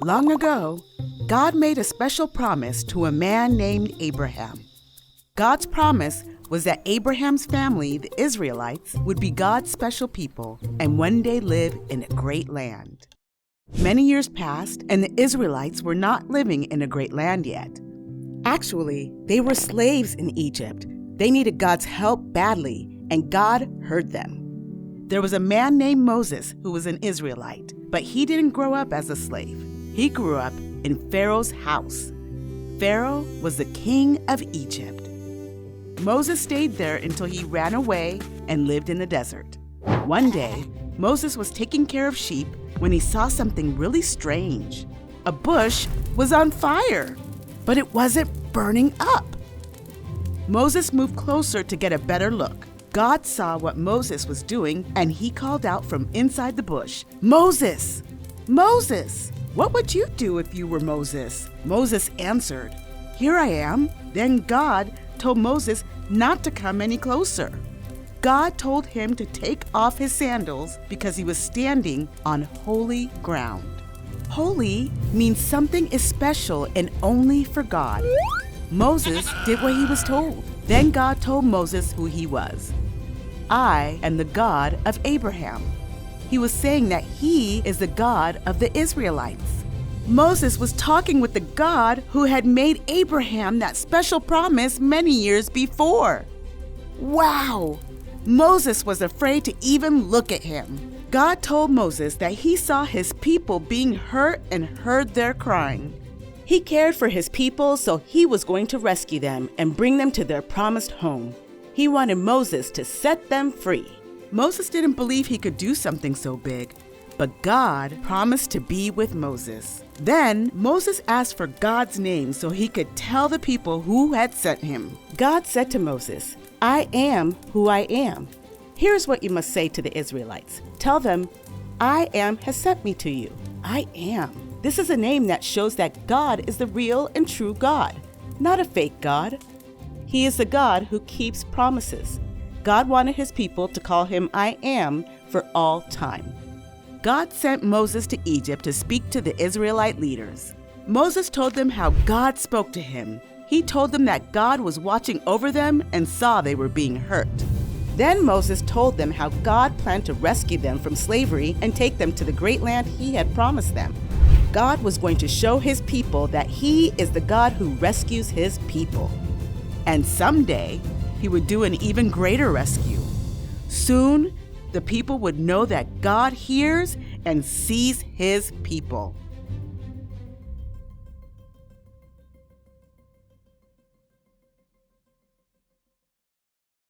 Long ago, God made a special promise to a man named Abraham. God's promise was that Abraham's family, the Israelites, would be God's special people and one day live in a great land. Many years passed, and the Israelites were not living in a great land yet. Actually, they were slaves in Egypt. They needed God's help badly, and God heard them. There was a man named Moses who was an Israelite, but he didn't grow up as a slave. He grew up in Pharaoh's house. Pharaoh was the king of Egypt. Moses stayed there until he ran away and lived in the desert. One day, Moses was taking care of sheep when he saw something really strange. A bush was on fire, but it wasn't burning up. Moses moved closer to get a better look. God saw what Moses was doing, and he called out from inside the bush, "Moses! Moses! What would you do if you were Moses?" Moses answered, "Here I am." Then God told Moses not to come any closer. God told him to take off his sandals because he was standing on holy ground. Holy means something is special and only for God. Moses did what he was told. Then God told Moses who he was. "I am the God of Abraham." He was saying that he is the God of the Israelites. Moses was talking with the God who had made Abraham that special promise many years before. Wow! Moses was afraid to even look at him. God told Moses that he saw his people being hurt and heard their crying. He cared for his people, so he was going to rescue them and bring them to their promised home. He wanted Moses to set them free. Moses didn't believe he could do something so big, but God promised to be with Moses. Then Moses asked for God's name so he could tell the people who had sent him. God said to Moses, "I am who I am. Here's what you must say to the Israelites. Tell them, 'I am has sent me to you.' I am. This is a name that shows that God is the real and true God, not a fake God. He is the God who keeps promises. God wanted his people to call him I am for all time." God sent Moses to Egypt to speak to the Israelite leaders. Moses told them how God spoke to him. He told them that God was watching over them and saw they were being hurt. Then Moses told them how God planned to rescue them from slavery and take them to the great land he had promised them. God was going to show his people that he is the God who rescues his people. And someday, he would do an even greater rescue. Soon, the people would know that God hears and sees his people.